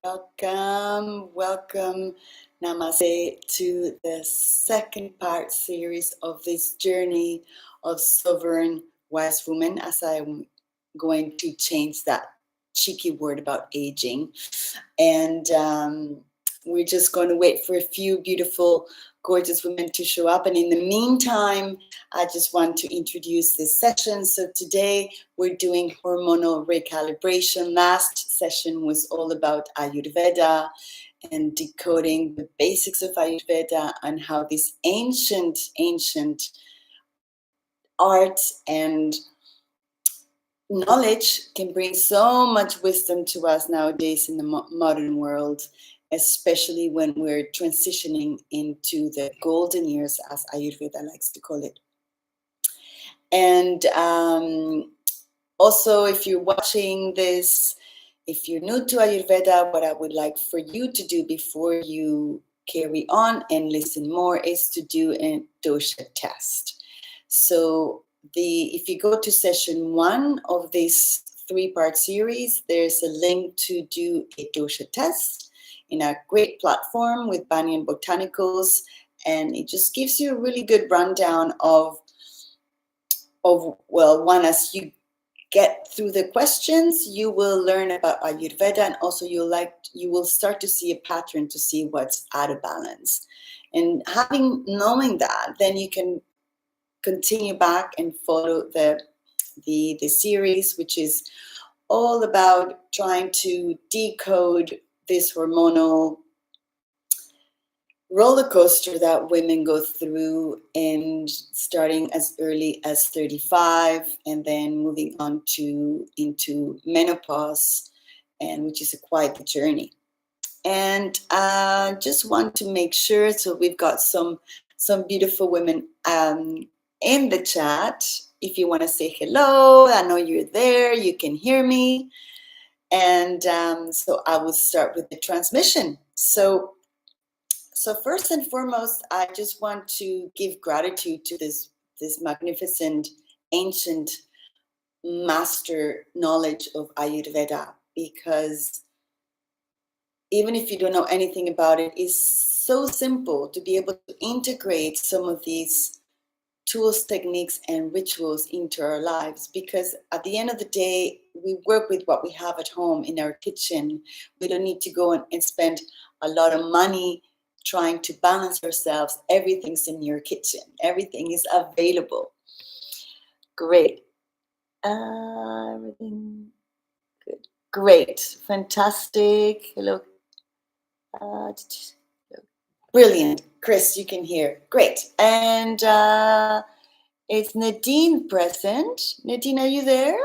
Welcome, Namaste, to the second part series of this journey of sovereign wise woman, as I'm going to change that cheeky word about aging. And we're just going to wait for a few beautiful, gorgeous women to show up. And in the meantime, I just want to introduce this session. So today we're doing hormonal recalibration. Last session was all about Ayurveda and decoding the basics of Ayurveda and how this ancient art and knowledge can bring so much wisdom to us nowadays in the modern world, especially when we're transitioning into the golden years, as Ayurveda likes to call it. And also, if you're watching this, if you're new to Ayurveda, what I would like for you to do before you carry on and listen more is to do a dosha test. So if you go to session 1 of this 3-part series, there's a link to do a dosha test in a great platform with Banyan Botanicals, and it just gives you a really good rundown of one, as you get through the questions, you will learn about Ayurveda, and also you will start to see a pattern to see what's out of balance. And knowing that, then you can continue back and follow the series, which is all about trying to decode this hormonal roller coaster that women go through, and starting as early as 35 and then moving on into menopause, and which is quite the journey. And I just want to make sure, so we've got some beautiful women in the chat. If you want to say hello, I know you're there, you can hear me. And so I will start with the transmission. So first and foremost, I just want to give gratitude to this magnificent ancient master knowledge of Ayurveda, because even if you don't know anything about it, it's so simple to be able to integrate some of these tools, techniques, and rituals into our lives, because at the end of the day, we work with what we have at home in our kitchen. We don't need to go and spend a lot of money trying to balance ourselves. Everything's in your kitchen. Everything is available. Great. Everything good. Great. Fantastic. Hello. Brilliant. Chris, you can hear. Great. And it's Nadine present. Nadine, are you there?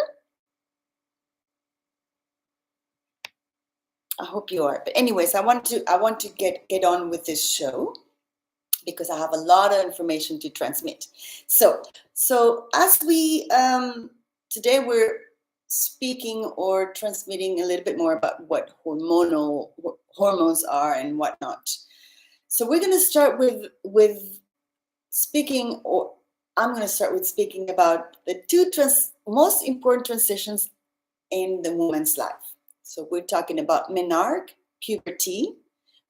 I hope you are. But anyways, I want to get on with this show, because I have a lot of information to transmit. So as we today we're speaking or transmitting a little bit more about what hormones are and whatnot. So we're going to start with speaking, or I'm going to start with speaking about the two most important transitions in the woman's life. So we're talking about menarche, puberty,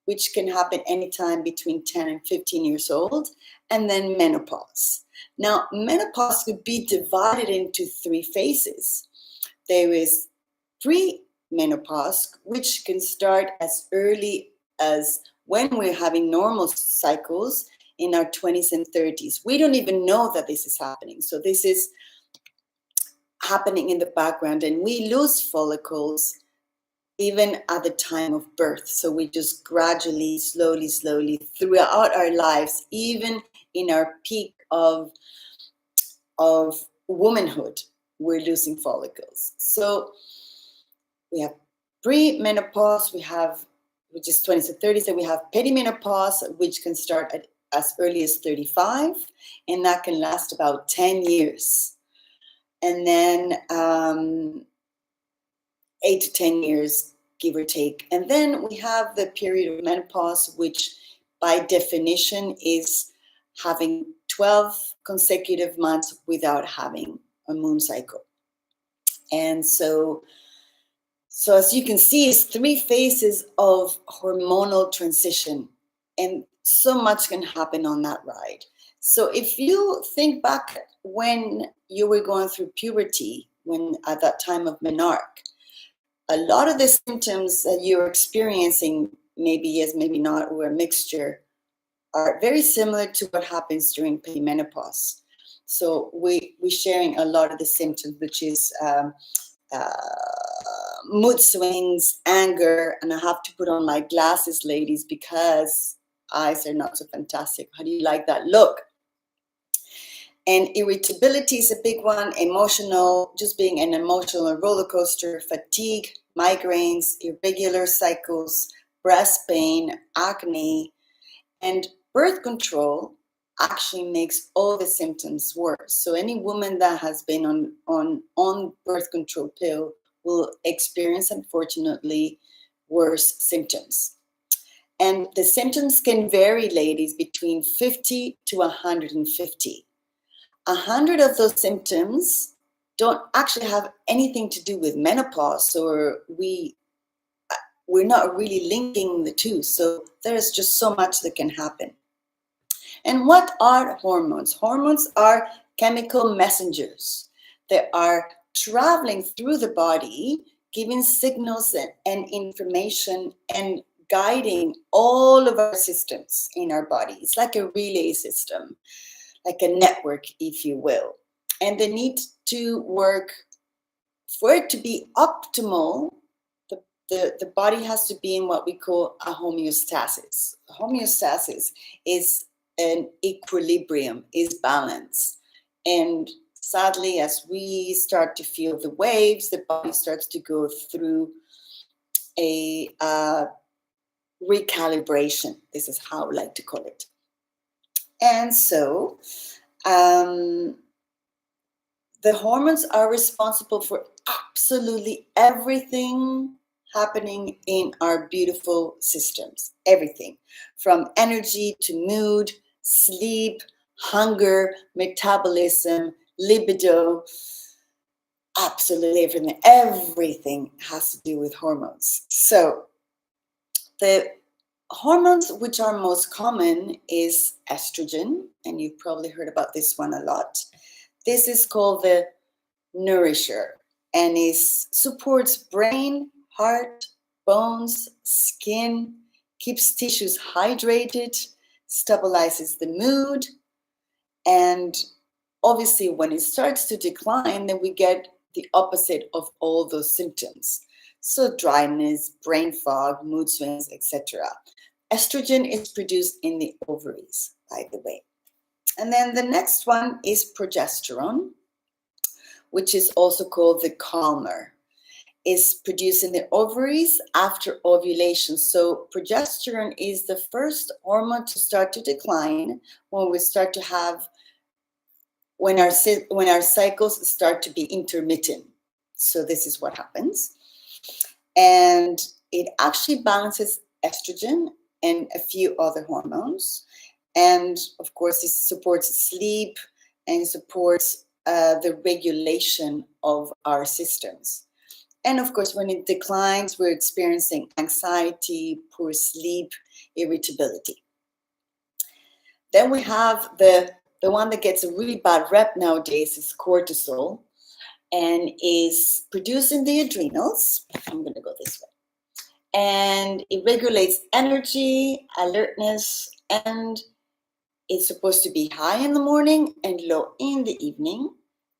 which can happen anytime between 10 and 15 years old, and then menopause. Now, menopause could be divided into 3 phases. There is pre-menopause, which can start as early as when we're having normal cycles in our 20s and 30s. We don't even know that this is happening. So this is happening in the background, and we lose follicles even at the time of birth. So we just gradually, slowly throughout our lives, even in our peak of womanhood, we're losing follicles. So we have pre-menopause, which is 20s to 30s, and we have perimenopause, which can start as early as 35, and that can last about 10 years. And then 8 to 10 years, give or take. And then we have the period of menopause, which by definition is having 12 consecutive months without having a moon cycle. And so So as you can see, it's 3 phases of hormonal transition, and so much can happen on that ride. So if you think back when you were going through puberty, when at that time of menarche, a lot of the symptoms that you're experiencing, maybe yes, maybe not, or a mixture, are very similar to what happens during perimenopause. So we're sharing a lot of the symptoms, which is uh, mood swings, anger, and I have to put on my glasses, ladies, because eyes are not so fantastic. How do you like that look? And irritability is a big one, emotional, just being an emotional roller coaster, fatigue, migraines, irregular cycles, breast pain, acne, and birth control actually makes all the symptoms worse. So any woman that has been on birth control pill will experience, unfortunately, worse symptoms. And the symptoms can vary, ladies, between 50 to 150. 100 of those symptoms don't actually have anything to do with menopause, or we're not really linking the two. So there's just so much that can happen. And what are hormones? Hormones are chemical messengers. They are traveling through the body, giving signals and information and guiding all of our systems in our body. It's like a relay system, like a network, if you will. And they need to work for it to be optimal. The body has to be in what we call a homeostasis. Homeostasis is an equilibrium, is balance. And sadly, as we start to feel the waves, the body starts to go through a recalibration. This is how I like to call it. And so the hormones are responsible for absolutely everything happening in our beautiful systems. Everything from energy to mood, sleep, hunger, metabolism, libido, absolutely everything. Everything has to do with hormones. So the hormones which are most common is estrogen, and you've probably heard about this one a lot. This is called the nourisher, and it supports brain, heart, bones, skin, keeps tissues hydrated, stabilizes the mood, and obviously when it starts to decline, then we get the opposite of all those symptoms. So dryness, brain fog, mood swings, etc. Estrogen is produced in the ovaries, by the way. And then the next one is progesterone, which is also called the calmer, is produced in the ovaries after ovulation. So progesterone is the first hormone to start to decline when we start to have, when our cycles start to be intermittent. So this is what happens. And it actually balances estrogen and a few other hormones. And of course, it supports sleep and supports the regulation of our systems. And of course, when it declines, we're experiencing anxiety, poor sleep, irritability. Then we have the one that gets a really bad rep nowadays is cortisol, and is produced in the adrenals. I'm going to go this way. And it regulates energy, alertness, and it's supposed to be high in the morning and low in the evening.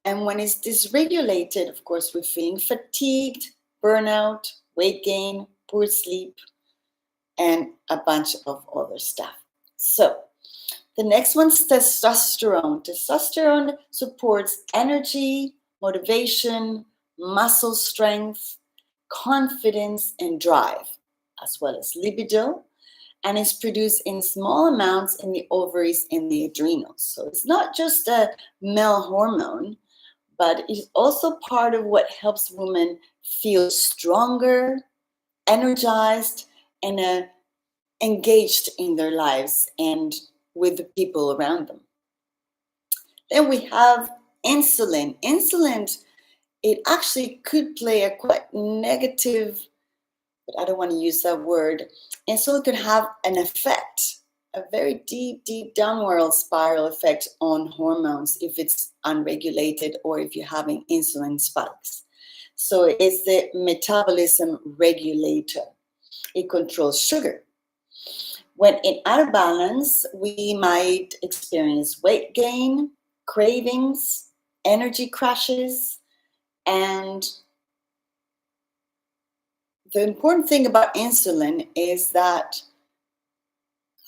And when it's dysregulated, of course, we're feeling fatigued, burnout, weight gain, poor sleep, and a bunch of other stuff. So the next one's testosterone. Testosterone supports energy, motivation, muscle strength, confidence, and drive, as well as libido, and is produced in small amounts in the ovaries and the adrenals. So it's not just a male hormone, but it's also part of what helps women feel stronger, energized, and engaged in their lives and with the people around them. Then we have insulin. Insulin it actually could play a quite negative, but I don't want to use that word. And so it could have an effect, a very deep, deep downward spiral effect on hormones if it's unregulated or if you're having insulin spikes. So it's the metabolism regulator. It controls sugar. When in out of balance, we might experience weight gain, cravings, energy crashes, and the important thing about insulin is that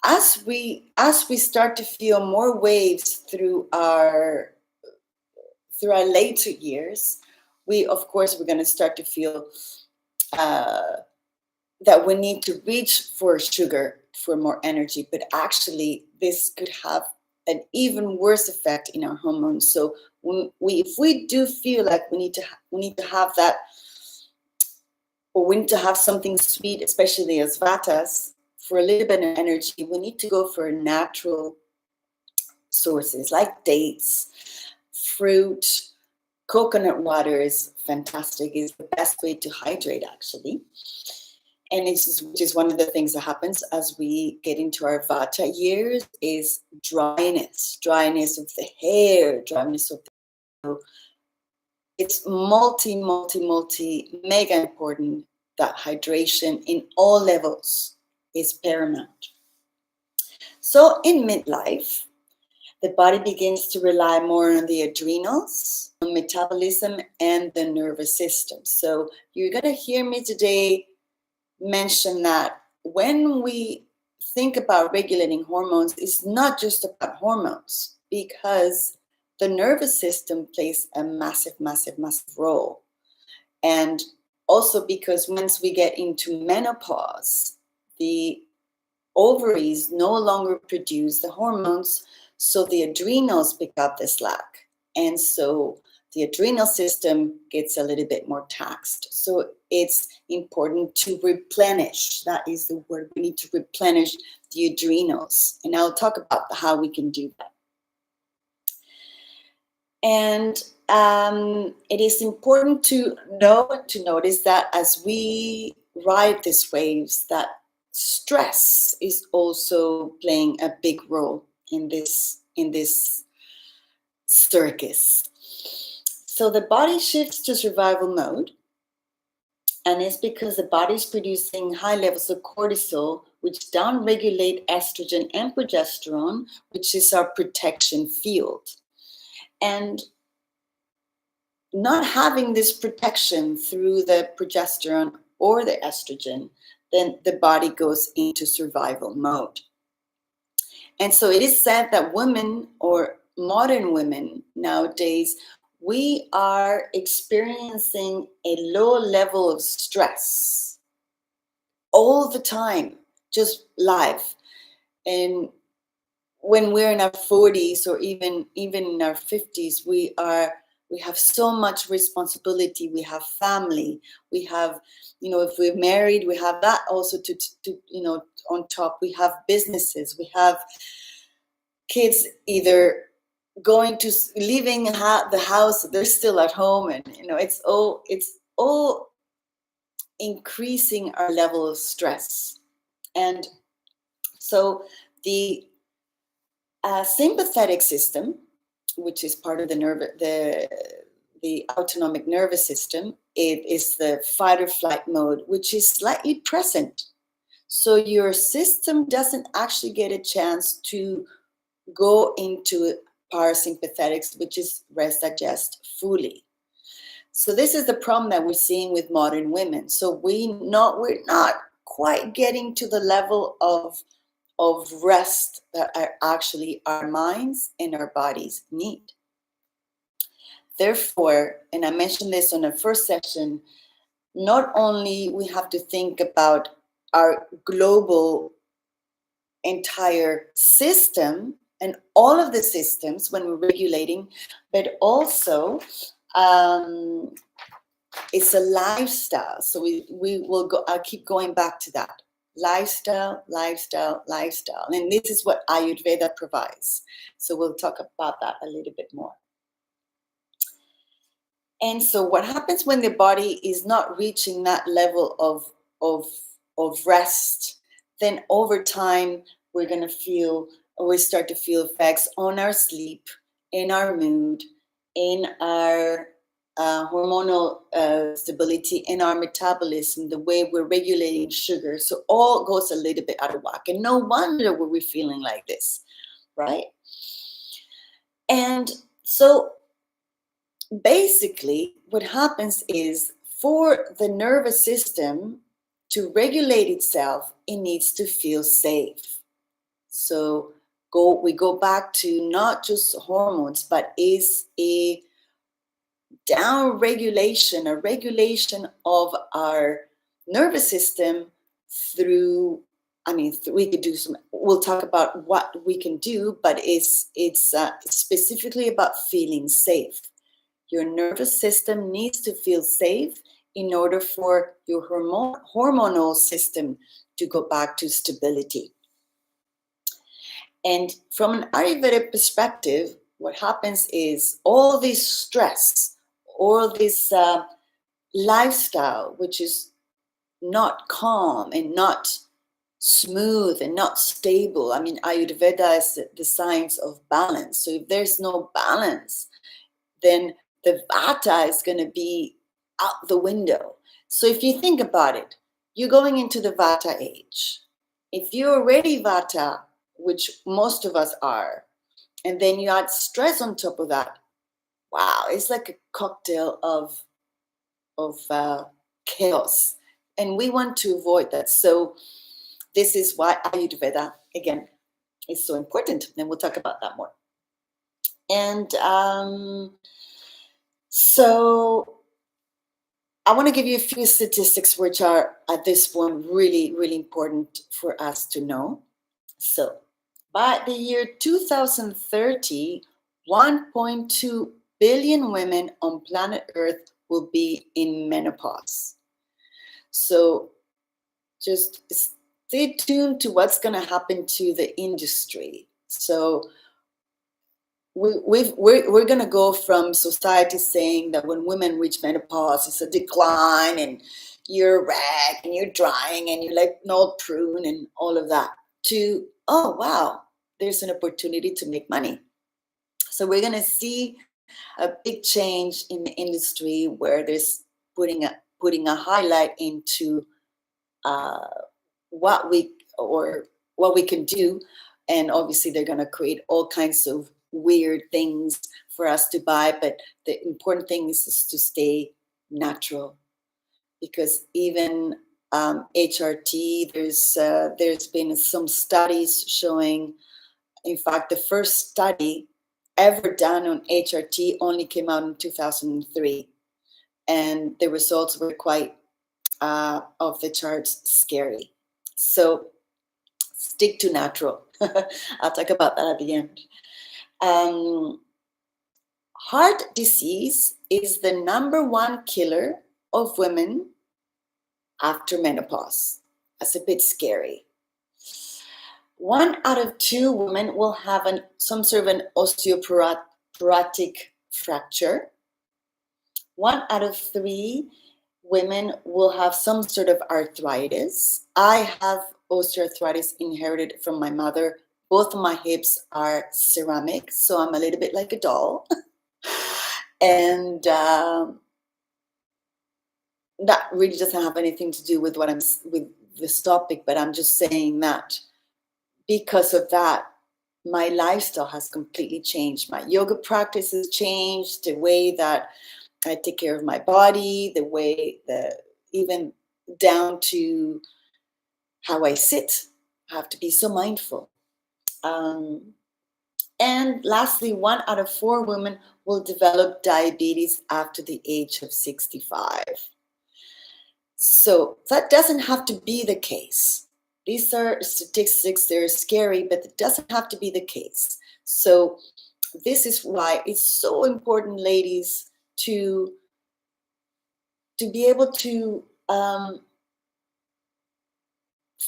as we start to feel more waves through our later years, we're going to start to feel that we need to reach for sugar for more energy, but actually this could have an even worse effect in our hormones. So if we do feel like we need to have that, or we need to have something sweet, especially as vatas, for a little bit of energy, we need to go for natural sources like dates, fruit, coconut water is fantastic, is the best way to hydrate actually. And which is one of the things that happens as we get into our vata years is dryness of the hair, dryness of the. It's multi, mega important that hydration in all levels is paramount. So in midlife, the body begins to rely more on the adrenals, on metabolism, and the nervous system. So you're going to hear me today mention that when we think about regulating hormones, it's not just about hormones, because the nervous system plays a massive role. And also because once we get into menopause, the ovaries no longer produce the hormones, so the adrenals pick up the slack. And so the adrenal system gets a little bit more taxed. So it's important to replenish. That is the word. We need to replenish the adrenals. And I'll talk about how we can do that. And it is important to notice that as we ride these waves, that stress is also playing a big role in this circus. So the body shifts to survival mode, and it's because the body is producing high levels of cortisol, which downregulate estrogen and progesterone, which is our protection field. And not having this protection through the progesterone or the estrogen, then the body goes into survival mode. And so it is said that women, or modern women nowadays, we are experiencing a low level of stress all the time, just live. And when we're in our 40s or even in our 50s, we have so much responsibility. We have family. We have, if we're married, we have that also to on top. We have businesses. We have kids either going to leaving the house. They're still at home, and it's all increasing our level of stress. And so the sympathetic system, which is part of the autonomic nervous system, it is the fight or flight mode, which is slightly present. So your system doesn't actually get a chance to go into parasympathetics, which is rest, digest fully. So this is the problem that we're seeing with modern women. So we're not quite getting to the level of rest that actually our minds and our bodies need. Therefore, and I mentioned this on the first session, not only we have to think about our global entire system and all of the systems when we're regulating, but also it's a lifestyle. So we will go, I'll keep going back to that. Lifestyle. And this is what Ayurveda provides. So we'll talk about that a little bit more. And so what happens when the body is not reaching that level of, of rest, then over time, we start to feel effects on our sleep, in our mood, in our hormonal stability, in our metabolism, the way we're regulating sugar. So all goes a little bit out of whack. And no wonder we're feeling like this, right? And so basically, what happens is for the nervous system to regulate itself, it needs to feel safe. So we go back to not just hormones, but is a down regulation, a regulation of our nervous system through. We could do some. We'll talk about what we can do, but it's specifically about feeling safe. Your nervous system needs to feel safe in order for your hormonal system to go back to stability. And from an Ayurvedic perspective, what happens is all this stress, all this lifestyle, which is not calm and not smooth and not stable. Ayurveda is the science of balance. So if there's no balance, then the vata is going to be out the window. So if you think about it, you're going into the vata age. If you're already vata, which most of us are, and then you add stress on top of that, wow, it's like a cocktail of chaos. And we want to avoid that. So this is why Ayurveda, again, is so important. And we'll talk about that more. And so I want to give you a few statistics which are at this point really, really important for us to know. So by the year 2030, 1.2 billion women on planet Earth will be in menopause. So just stay tuned to what's going to happen to the industry. So we're going to go from society saying that when women reach menopause, it's a decline and you're a wreck and you're drying and you're like an old prune and all of that, to, oh, wow, there's an opportunity to make money. So we're going to see a big change in the industry where there's putting a highlight into what we can do. And obviously they're going to create all kinds of weird things for us to buy, but the important thing is to stay natural, because even HRT, there's been some studies showing, in fact, the first study ever done on HRT only came out in 2003, and the results were quite off the charts scary. So stick to natural. I'll talk about that at the end. Heart disease is the #1 killer of women after menopause. That's a bit scary. 1 out of 2 women will have some sort of an osteoporotic fracture. 1 out of 3 women will have some sort of arthritis. I have osteoarthritis inherited from my mother. Both of my hips are ceramic, so I'm a little bit like a doll. And that really doesn't have anything to do with with this topic, but I'm just saying that because of that, my lifestyle has completely changed. My yoga practice has changed, the way that I take care of my body, the way that even down to how I sit. I have to be so mindful. And lastly, 1 out of 4 women will develop diabetes after the age of 65. So that doesn't have to be the case. These are statistics, they're scary, but it doesn't have to be the case. So this is why it's so important, ladies, to be able to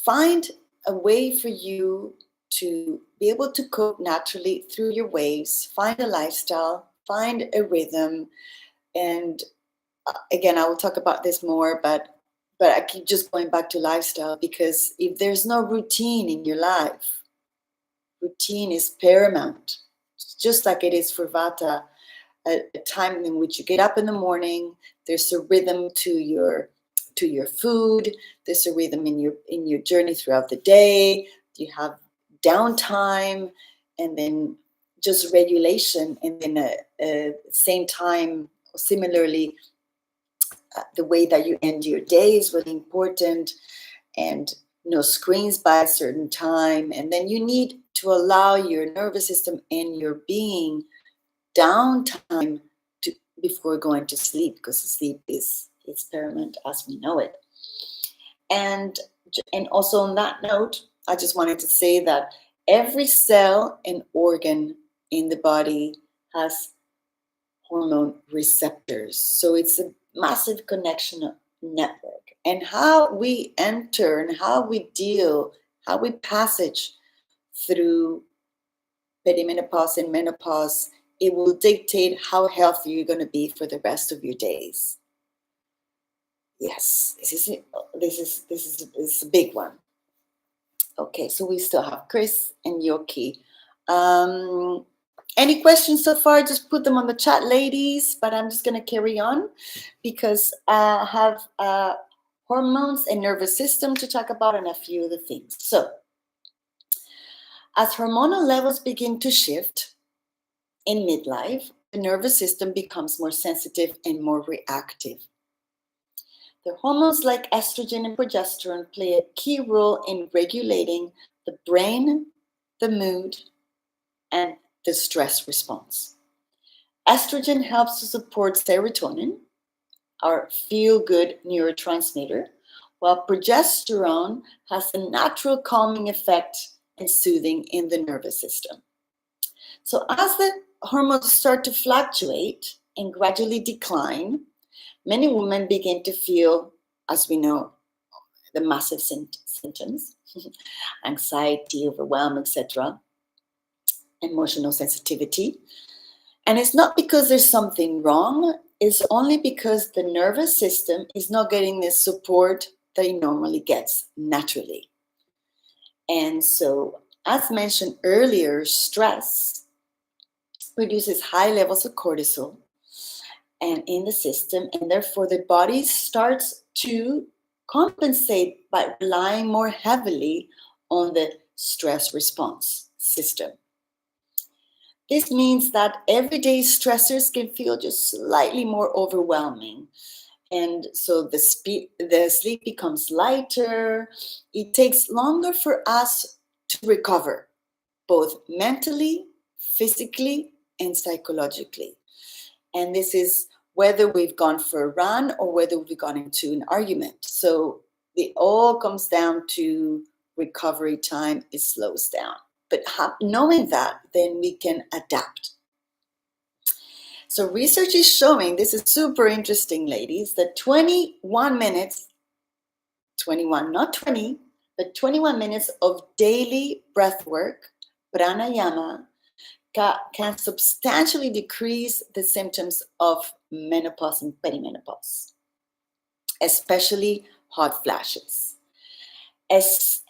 find a way for you to be able to cope naturally through your waves, find a lifestyle, find a rhythm, And again, I will talk about this more, but I keep just going back to lifestyle, because if there's no routine in your life, routine is paramount, just like it is for Vata. A time in which you get up in the morning, there's a rhythm to your food, there's a rhythm in your journey throughout the day. You have downtime, and then just regulation, and then same time, similarly, the way that you end your day is really important, and no screens by a certain time. And then you need to allow your nervous system and your being downtime before going to sleep, because sleep is paramount as we know it. And also on that note, I just wanted to say that every cell and organ in the body has hormone receptors. So it's a massive connection network. And how we enter and how we deal, how we passage through perimenopause and menopause, it will dictate how healthy you're going to be for the rest of your days. Yes, this is a big one. Okay, so we still have Chris and Yoki. Any questions so far? Just put them on the chat, ladies. But I'm just going to carry on, because I have hormones and nervous system to talk about, and a few other things. So, as hormonal levels begin to shift in midlife, the nervous system becomes more sensitive and more reactive. The hormones like estrogen and progesterone play a key role in regulating the brain, the mood, and the stress response. Estrogen helps to support serotonin, our feel-good neurotransmitter, while progesterone has a natural calming effect and soothing in the nervous system. So as the hormones start to fluctuate and gradually decline, many women begin to feel, as we know, the massive symptoms, anxiety, overwhelm, etc., emotional sensitivity. And it's not because there's something wrong, it's only because the nervous system is not getting the support that it normally gets naturally. And so, as mentioned earlier, stress produces high levels of cortisol and in the system, and therefore the body starts to compensate by relying more heavily on the stress response system. This means that everyday stressors can feel just slightly more overwhelming. And so the sleep becomes lighter. It takes longer for us to recover, both mentally, physically, and psychologically. And this is whether we've gone for a run or whether we've gone into an argument. So it all comes down to recovery time. It slows down. But knowing that, then we can adapt. So research is showing, this is super interesting, ladies, that 21 minutes, 21, not 20, but 21 minutes of daily breath work, pranayama, can substantially decrease the symptoms of menopause and perimenopause, especially hot flashes.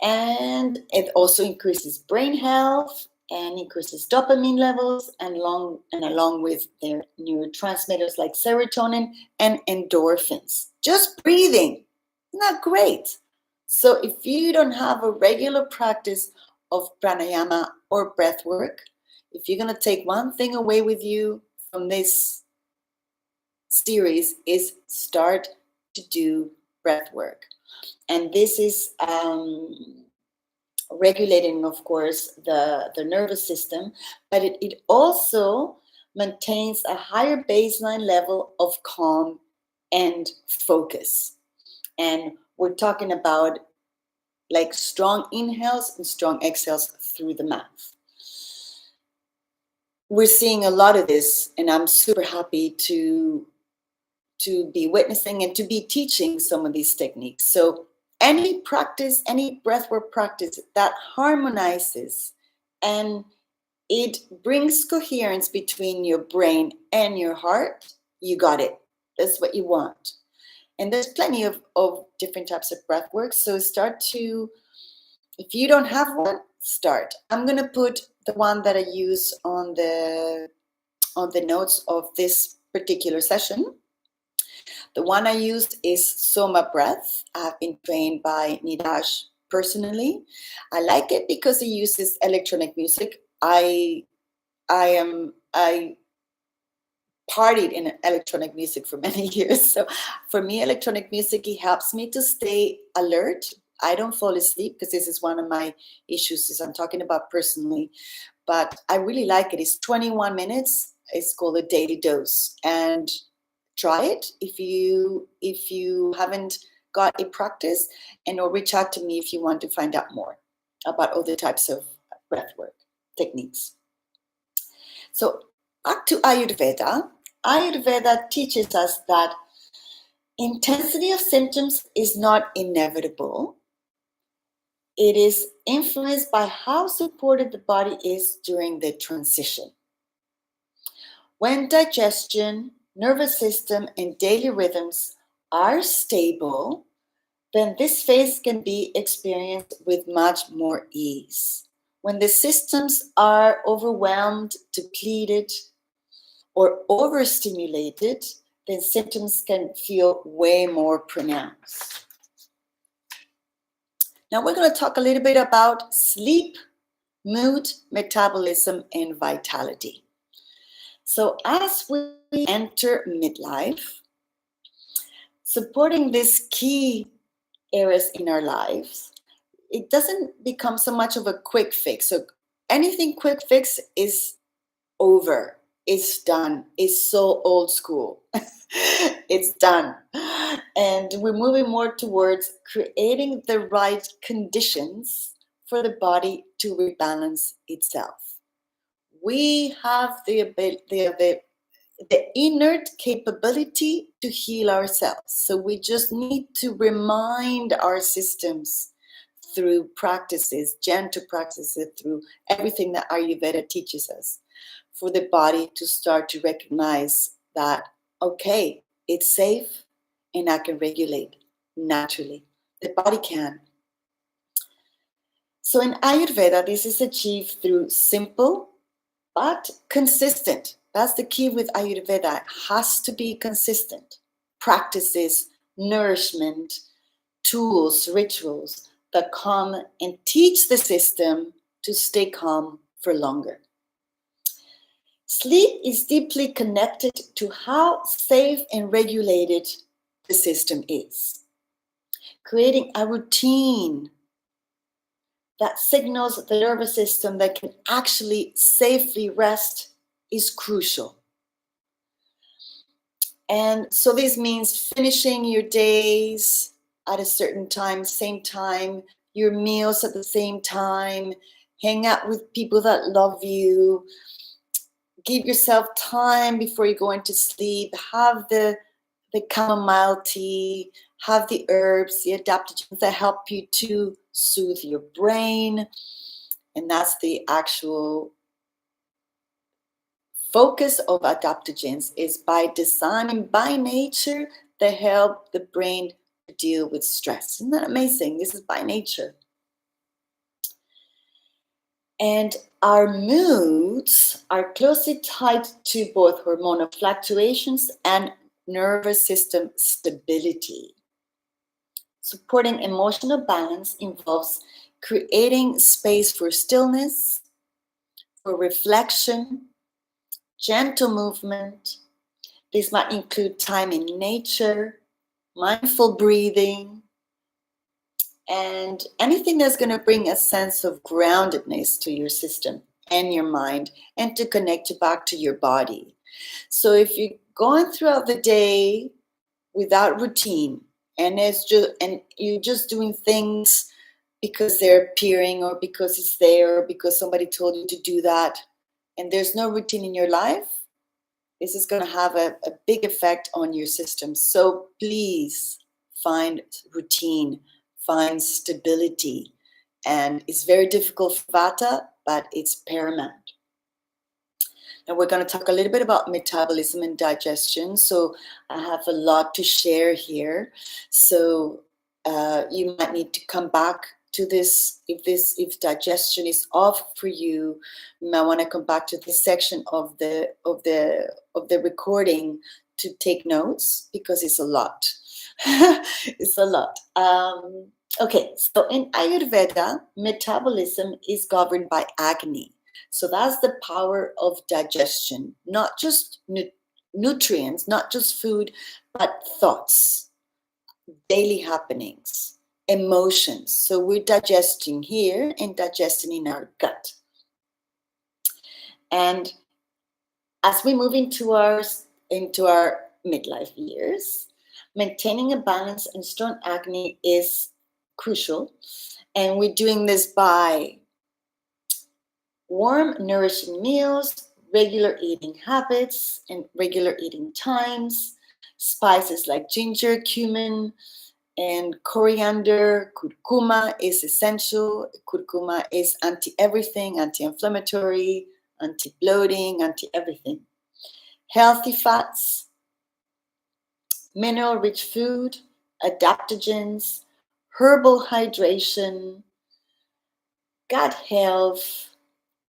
And it also increases brain health and increases dopamine levels, and along with their neurotransmitters like serotonin and endorphins. Just breathing, isn't that great? So if you don't have a regular practice of pranayama or breath work, if you're going to take one thing away with you from this series, is start to do breath work. And this is regulating, of course, the nervous system, but it also maintains a higher baseline level of calm and focus. And we're talking about like strong inhales and strong exhales through the mouth. We're seeing a lot of this, and I'm super happy to be witnessing and to be teaching some of these techniques. So any practice, any breathwork practice that harmonizes and it brings coherence between your brain and your heart you got it. That's what you want. And there's plenty of different types of breath work. So if you don't have one, start. I'm going to put the one that I use on the notes of this particular session. The one I used is SOMA Breath. I've been trained by Niraj personally. I like it because it uses electronic music. I partied in electronic music for many years. So for me, electronic music, it helps me to stay alert. I don't fall asleep because this is one of my issues, is I'm talking about personally, but I really like it. It's 21 minutes. It's called a daily dose, and try it if you haven't got a practice, or reach out to me if you want to find out more about other types of breathwork techniques. So back to Ayurveda. Ayurveda teaches us that intensity of symptoms is not inevitable. It is influenced by how supported the body is during the transition. When digestion, nervous system, and daily rhythms are stable, then this phase can be experienced with much more ease. When the systems are overwhelmed, depleted, or overstimulated, then symptoms can feel way more pronounced. Now we're going to talk a little bit about sleep, mood, metabolism, and vitality. So as we enter midlife, supporting these key areas in our lives, it doesn't become so much of a quick fix. So anything quick fix is over. It's done. It's so old school. It's done. And we're moving more towards creating the right conditions for the body to rebalance itself. We have the innate capability to heal ourselves. So we just need to remind our systems through practices, gentle practices, through everything that Ayurveda teaches us, for the body to start to recognize that, okay, it's safe and I can regulate naturally. The body can. So in Ayurveda, this is achieved through simple but consistent. That's the key with Ayurveda. It has to be consistent. Practices, nourishment, tools, rituals that come and teach the system to stay calm for longer. Sleep is deeply connected to how safe and regulated the system is. Creating a routine that signals the nervous system that can actually safely rest is crucial. And so this means finishing your days at a certain time, same time, your meals at the same time, hang out with people that love you, give yourself time before you go into sleep, have the chamomile tea, have the herbs, the adaptogens that help you to soothe your brain. And that's the actual focus of adaptogens, is by design and by nature, they help the brain to deal with stress. Isn't that amazing? This is by nature. And our moods are closely tied to both hormonal fluctuations and nervous system stability. Supporting emotional balance involves creating space for stillness, for reflection, gentle movement. This might include time in nature, mindful breathing, and anything that's going to bring a sense of groundedness to your system and your mind, and to connect you back to your body. So if you're going throughout the day without routine, and you're just doing things because they're appearing, or because it's there, or because somebody told you to do that, and there's no routine in your life, this is going to have a big effect on your system. So please find routine, find stability. And it's very difficult for Vata, but it's paramount. And we're going to talk a little bit about metabolism and digestion. So I have a lot to share here. So you might need to come back to this if digestion is off for you. You might want to come back to this section of the recording to take notes, because it's a lot. It's a lot. Okay, so in Ayurveda, metabolism is governed by Agni. So that's the power of digestion, not just nutrients, not just food, but thoughts, daily happenings, emotions. So we're digesting here and digesting in our gut. And as we move into our midlife years, maintaining a balance and strong Agni is crucial. And we're doing this by warm, nourishing meals, regular eating habits, and regular eating times, spices like ginger, cumin, and coriander. Curcuma is essential. Curcuma is anti-everything, anti-inflammatory, anti-bloating, anti-everything. Healthy fats, mineral-rich food, adaptogens, herbal hydration, gut health,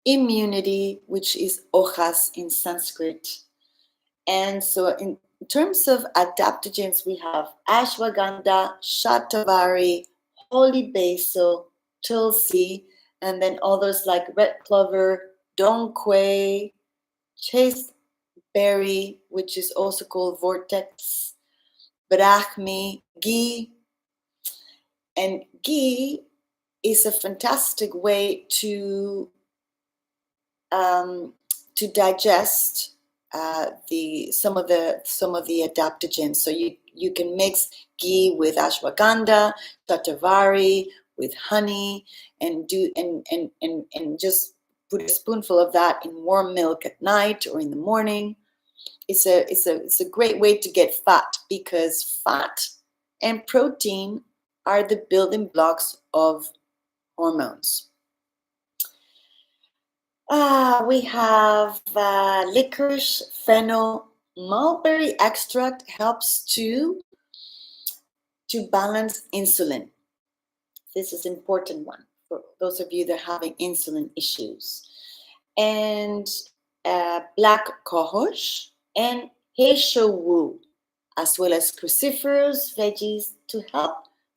immunity, which is hojas in Sanskrit. And so in terms of adaptogens, we have ashwagandha, shatavari, holy basil, tulsi, and then others like red clover, dongquai, chasteberry, which is also called vortex, brahmi, ghee. And ghee is a fantastic way to digest some of the adaptogens. So you can mix ghee with ashwagandha, shatavari, with honey, and just put a spoonful of that in warm milk at night or in the morning. It's a great way to get fat, because fat and protein are the building blocks of hormones. We have licorice, fennel, mulberry extract helps to balance insulin. This is an important one for those of you that are having insulin issues. And black cohosh and heishowu, as well as cruciferous veggies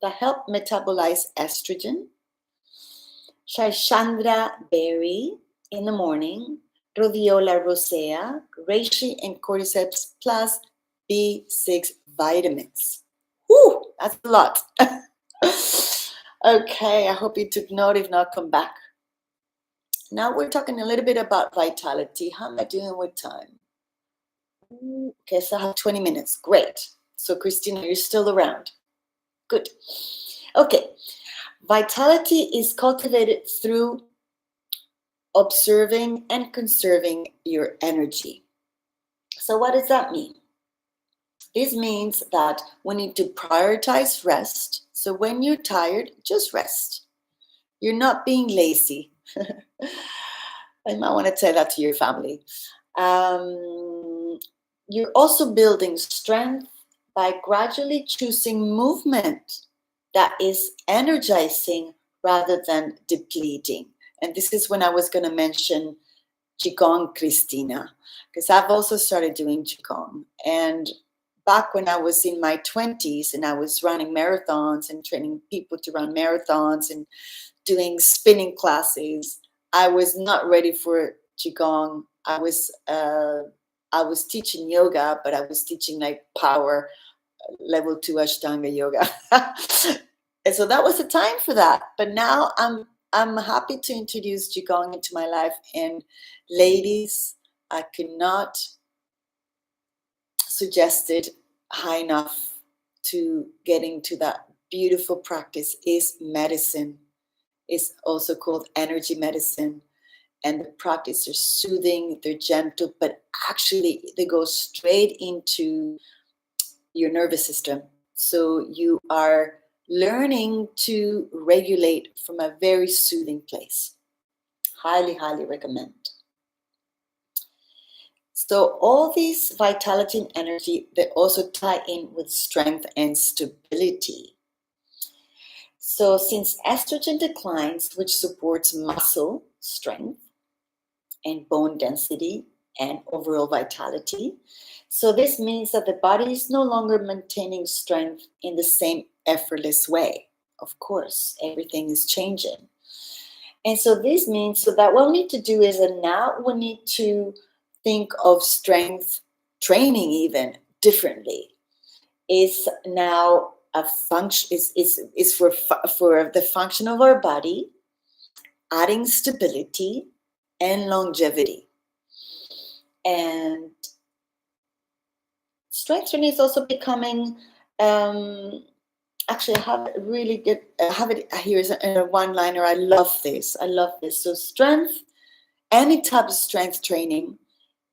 that help metabolize estrogen. Shaishandra berry in the morning, rhodiola rosea, reishi, and cordyceps plus B6 vitamins. Whew, that's a lot. Okay, I hope you took note. If not, come back. Now we're talking a little bit about vitality. How am I doing with time? Okay, so I have 20 minutes. Great. So Christina, you're still around. Good. Okay. Vitality is cultivated through observing and conserving your energy. So what does that mean? This means that we need to prioritize rest. So when you're tired, just rest. You're not being lazy. I might want to tell that to your family. You're also building strength by gradually choosing movement that is energizing rather than depleting. And this is when I was going to mention Qigong, Christina, because I've also started doing Qigong. And back when I was in my 20s and I was running marathons and training people to run marathons and doing spinning classes, I was not ready for Qigong. I was teaching yoga, but I was teaching like power level 2 Ashtanga yoga. And so that was the time for that. But now I'm happy to introduce Qigong into my life. And ladies, I cannot suggest it high enough to getting to that beautiful practice. Is medicine. It's also called energy medicine. And the practice are soothing, they're gentle, but actually they go straight into your nervous system. So you are learning to regulate from a very soothing place. Highly, highly recommend. So all these vitality and energy, they also tie in with strength and stability. So since estrogen declines, which supports muscle strength and bone density and overall vitality, so this means that the body is no longer maintaining strength in the same effortless way. Of course, everything is changing. And so this means so that what we need to do is that now we need to think of strength training even differently. Is now a function is for the function of our body, adding stability and longevity. And strength training is also becoming actually, I have it really good. I have it here as a one-liner. I love this. So strength, any type of strength training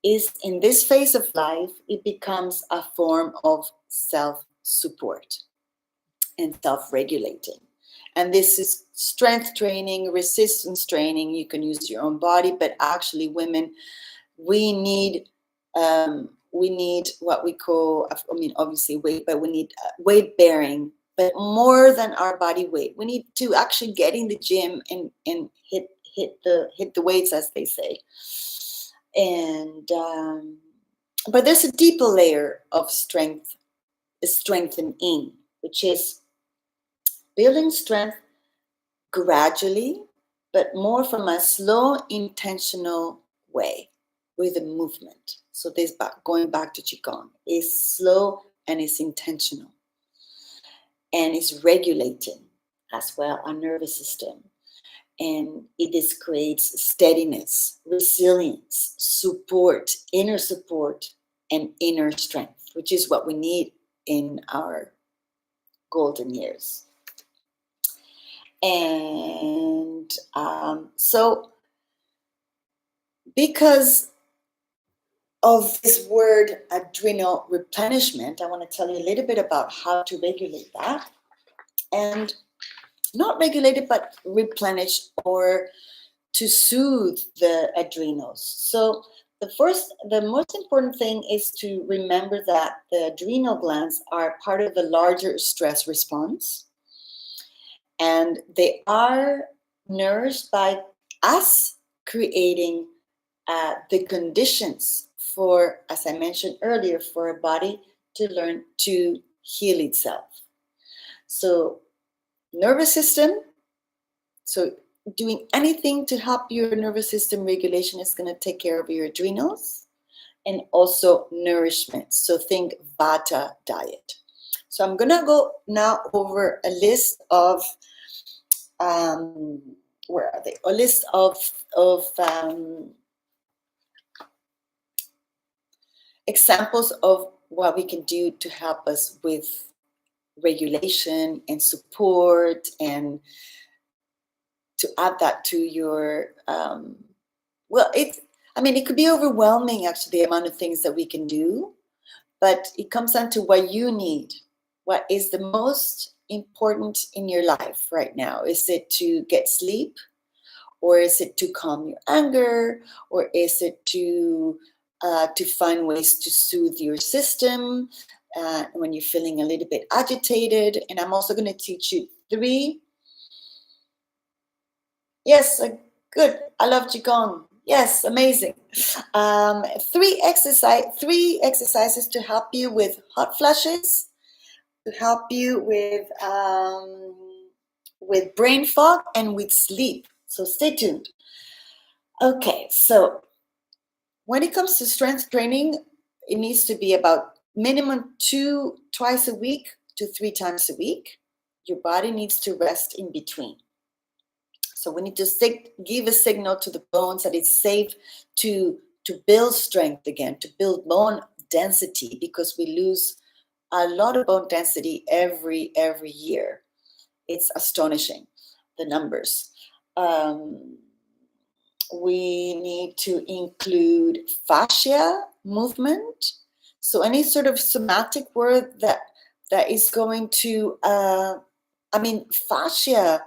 is in this phase of life, it becomes a form of self-support and self-regulating. And this is strength training, resistance training. You can use your own body, but actually women, we need what we call, I mean, obviously weight, but we need weight bearing, but more than our body weight. We need to actually get in the gym and hit the weights, as they say. And but there's a deeper layer of strengthening, which is building strength gradually, but more from a slow, intentional way with a movement. So this, going back to Qigong, is slow and is intentional. And it's regulating as well our nervous system. And it creates steadiness, resilience, support, and inner strength, which is what we need in our golden years. And so because of this word adrenal replenishment, I want to tell you a little bit about how to regulate that. And not regulate it, but replenish or to soothe the adrenals. So the most important thing is to remember that the adrenal glands are part of the larger stress response. And they are nourished by us creating the conditions for, as I mentioned earlier, for a body to learn to heal itself. So nervous system, so doing anything to help your nervous system regulation is going to take care of your adrenals, and also nourishment. So think Vata diet. So I'm going to go now over a list of, where are they? A list of examples of what we can do to help us with regulation and support, and to add that to your it could be overwhelming, actually, the amount of things that we can do, but it comes down to what you need. What is the most important in your life right now? Is it to get sleep, or is it to calm your anger, or is it to find ways to soothe your system when you're feeling a little bit agitated? And I'm also going to teach you 3. Yes, good. I love Qigong. Yes, amazing. 3 exercises to help you with hot flashes, to help you with brain fog and with sleep. So stay tuned. Okay, so when it comes to strength training, it needs to be about minimum twice a week to 3 times a week. Your body needs to rest in between. So we need to give a signal to the bones that it's safe to build strength again, to build bone density, because we lose a lot of bone density every year. It's astonishing, the numbers. We need to include fascia movement. So any sort of somatic word that is going to, fascia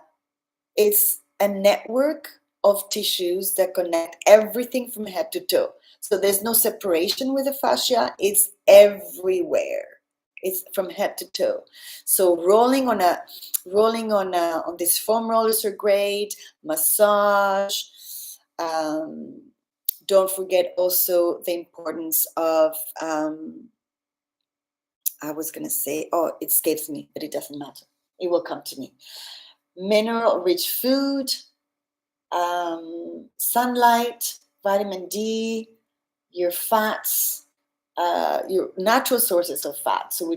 is a network of tissues that connect everything from head to toe. So there's no separation with the fascia. It's everywhere. It's from head to toe. So rolling on these foam rollers are great. Massage. Don't forget also the importance of I was gonna say, oh, it escapes me, but it doesn't matter. It will come to me. Mineral-rich food, sunlight, vitamin D, your fats, your natural sources of fat. So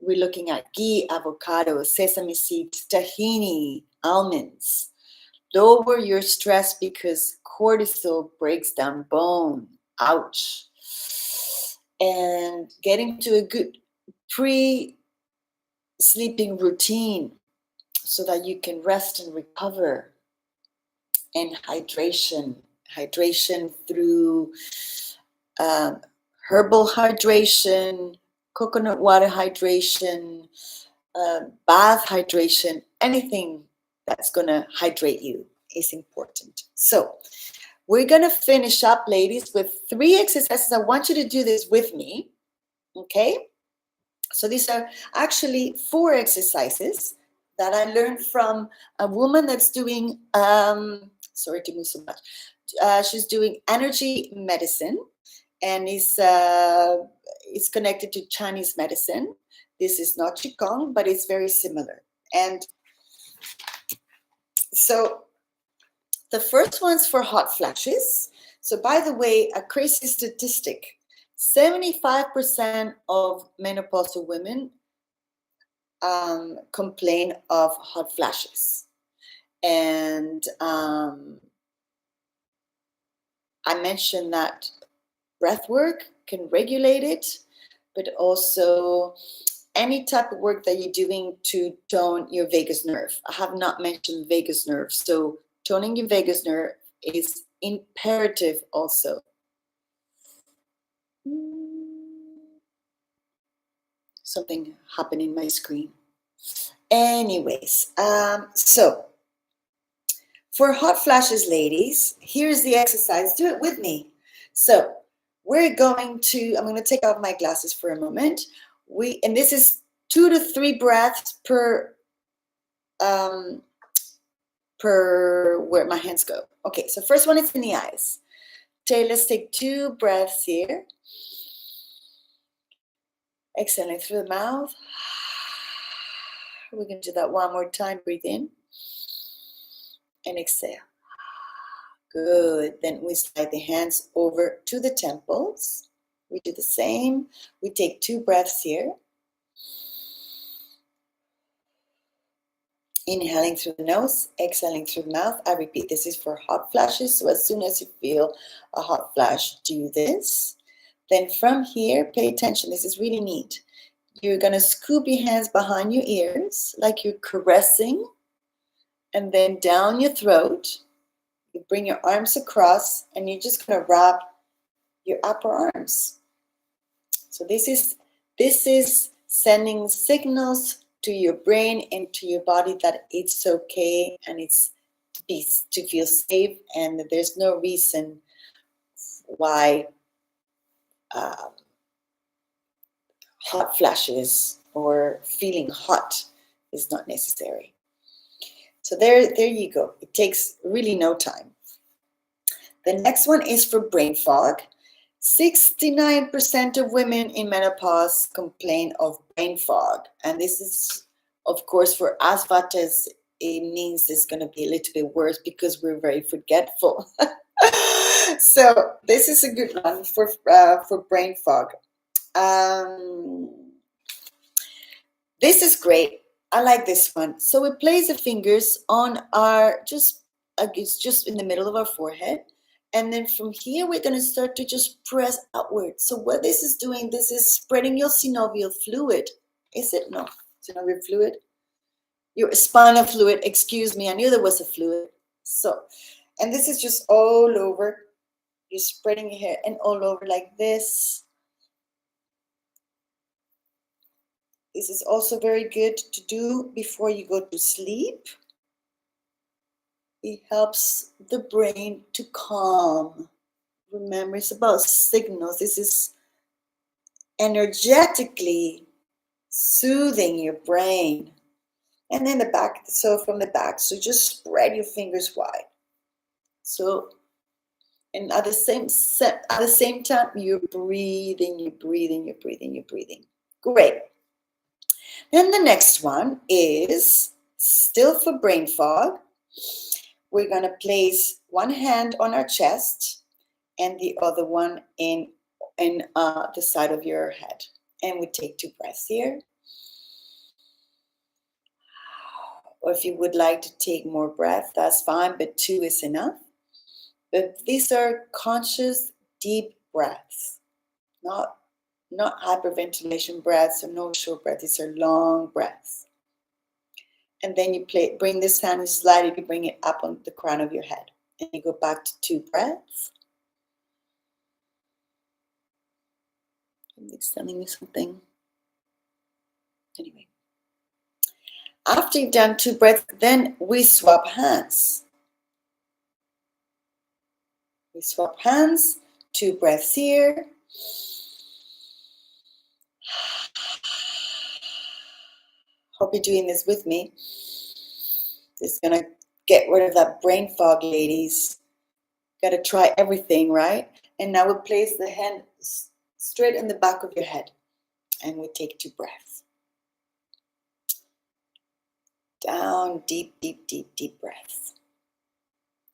we're looking at ghee, avocado, sesame seeds, tahini, almonds. Lower your stress because cortisol breaks down bone. Ouch. And getting to a good pre-sleeping routine so that you can rest and recover. And hydration through herbal hydration, coconut water hydration, bath hydration, anything that's going to hydrate you is important. So we're going to finish up, ladies, with 3 exercises. I want you to do this with me, okay? So these are actually 4 exercises that I learned from a woman that's doing, sorry to move so much, she's doing energy medicine, and it's connected to Chinese medicine. This is not Qigong, but it's very similar. And so the first one's for hot flashes. So by the way, a crazy statistic, 75% of menopausal women complain of hot flashes. And I mentioned that breath work can regulate it, but also any type of work that you're doing to tone your vagus nerve. I have not mentioned vagus nerve. So toning your vagus nerve is imperative also. Something happened in my screen. Anyways, so for hot flashes, ladies, here's the exercise. Do it with me. So I'm going to take off my glasses for a moment. And this is 2 to 3 breaths per where my hands go. Okay, so first one is in the eyes. Okay, let's take 2 breaths here. Exhaling through the mouth. We're going to do that one more time. Breathe in and exhale. Good. Then we slide the hands over to the temples. We do the same. We take 2 breaths here. Inhaling through the nose, exhaling through the mouth. I repeat, this is for hot flashes. So as soon as you feel a hot flash, do this. Then from here, pay attention. This is really neat. You're going to scoop your hands behind your ears like you're caressing, and then down your throat. You bring your arms across, and you're just going to wrap your upper arms. So this is sending signals to your brain and to your body that it's okay and it's to feel safe, and that there's no reason why hot flashes or feeling hot is not necessary. So there you go. It takes really no time. The next one is for brain fog. 69% of women in menopause complain of brain fog. And this is, of course, for us vatas, it means it's going to be a little bit worse because we're very forgetful. So this is a good one for brain fog. This is great. I like this one. So we place the fingers on it's just in the middle of our forehead. And then from here, we're going to start to just press outward. So what this is doing, this is spreading your synovial fluid. Is it? No. Synovial fluid? Your spinal fluid. Excuse me. I knew there was a fluid. So, and this is just all over. You're spreading your hair and all over like this. This is also very good to do before you go to sleep. It helps the brain to calm, remember, it's about signals. This is energetically soothing your brain. And then the back, so from the back, so just spread your fingers wide. So, and at the same time, you're breathing, you're breathing, you're breathing, you're breathing. Great. Then the next one is still for brain fog. We're going to place one hand on our chest and the other one in the side of your head. And we take 2 breaths here. Or if you would like to take more breath, that's fine, but 2 is enough. But these are conscious, deep breaths, not hyperventilation breaths or no short breaths. These are long breaths. And then you bring this hand and slightly bring it up on the crown of your head. And you go back to 2 breaths. It's telling me something. Anyway. After you've done 2 breaths, then we swap hands. We swap hands, 2 breaths here. Hope you're doing this with me. This is going to get rid of that brain fog, ladies. Got to try everything, right? And now we place the hand straight in the back of your head. And we take 2 breaths. Down, deep, deep, deep, deep breaths.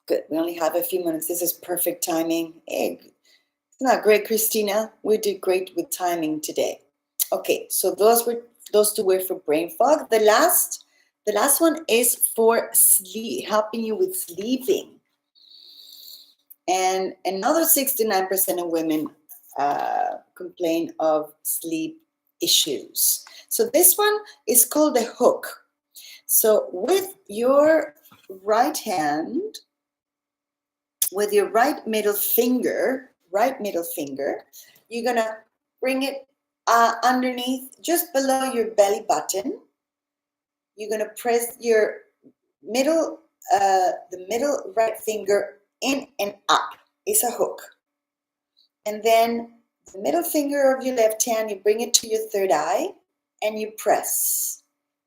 Good. We only have a few minutes. This is perfect timing. Hey, isn't that great, Christina? We did great with timing today. Okay, so those 2 were for brain fog. The last one is for sleep, helping you with sleeping. And another 69% of women complain of sleep issues. So this one is called the hook. So with your right hand, with your right middle finger, you're going to bring it underneath, just below your belly button. You're going to press your the middle right finger in and up. It's a hook. And then the middle finger of your left hand, you bring it to your third eye and you press.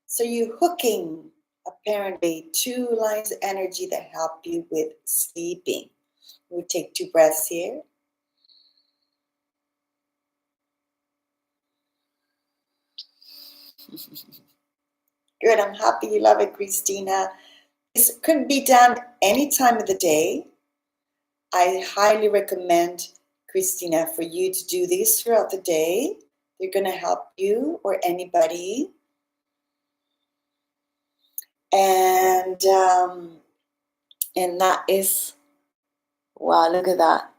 So you're hooking, apparently, 2 lines of energy that help you with sleeping. We'll take 2 breaths here. Good, I'm happy you love it, Christina. This could be done any time of the day. I highly recommend, Christina, for you to do this throughout the day. They're going to help you or anybody. And that is, wow, look at that,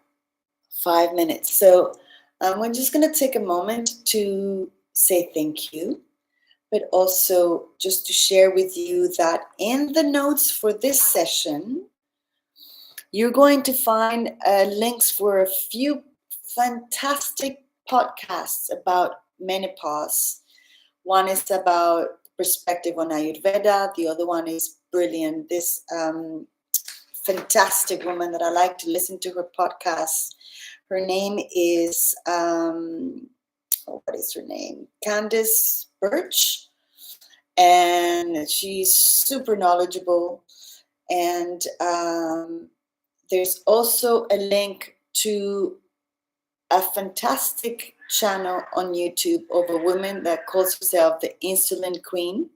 5 minutes. So we're just going to take a moment to say thank you, but also just to share with you that in the notes for this session, you're going to find links for a few fantastic podcasts about menopause. One is about perspective on Ayurveda. The other one is brilliant. This fantastic woman that I like to listen to her podcast. Her name is, what is her name? Candace Birch. And she's super knowledgeable. And there's also a link to a fantastic channel on YouTube of a woman that calls herself the Insulin Queen.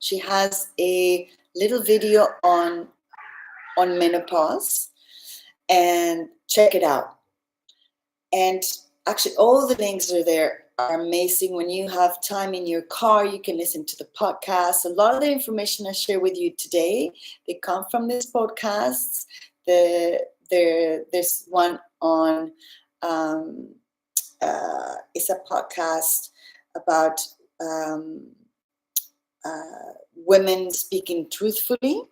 She has a little video on menopause, and check it out. And actually, all the links are there, are amazing. When you have time in your car, you can listen to the podcast. A lot of the information I share with you today, they come from this podcast. There's one on, it's a podcast about women speaking truthfully,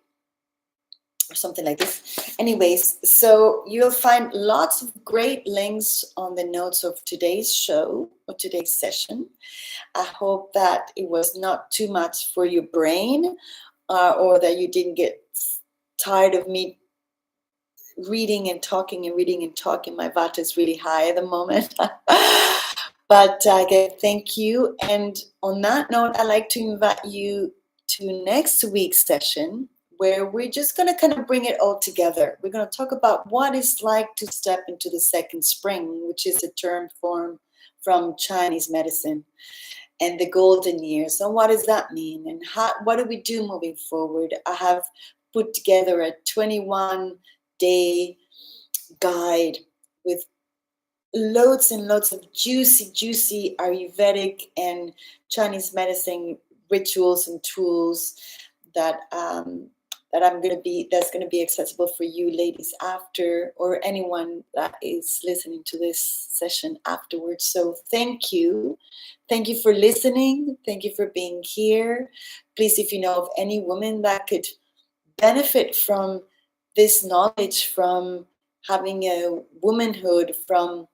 or something like this. Anyways, so you'll find lots of great links on the notes of today's show or today's session. I hope that it was not too much for your brain, or that you didn't get tired of me reading and talking and reading and talking. My vata is really high at the moment. But again, thank you. And on that note, I'd like to invite you to next week's session, where we're just going to kind of bring it all together. We're going to talk about what it's like to step into the second spring, which is a term form from Chinese medicine, and the golden years. So what does that mean? And what do we do moving forward? I have put together a 21-day guide with loads and loads of juicy Ayurvedic and Chinese medicine rituals and tools that that's gonna be accessible for you ladies after, or anyone that is listening to this session afterwards. So thank you for listening. Thank you for being here. Please, if you know of any woman that could benefit from this knowledge, from having a womanhood, from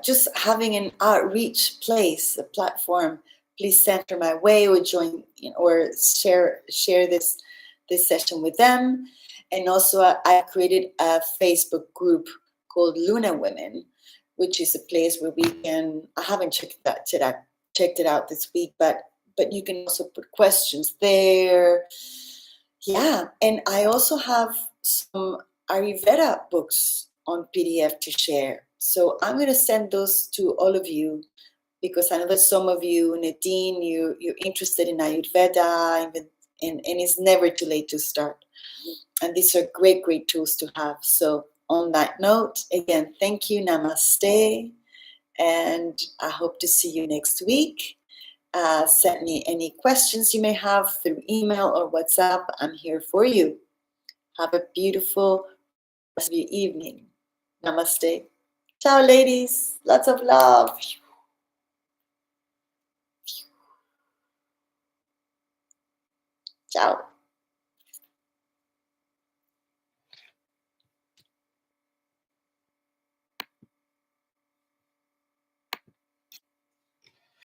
just having an outreach place, a platform, please send her my way, or join, or share this session with them. And also, I created a Facebook group called Luna Women, which is a place where we can. I haven't checked it out this week, but you can also put questions there. Yeah, and I also have some Ayurveda books on PDF to share. So I'm going to send those to all of you, because I know that some of you, Nadine, you're interested in Ayurveda, and it's never too late to start. And these are great tools to have. So on that note, again, thank you, namaste, and I hope to see you next week. Send me any questions you may have through email or WhatsApp. I'm here for you. Have a beautiful rest of your evening. Namaste. Ciao, ladies. Lots of love. Ciao.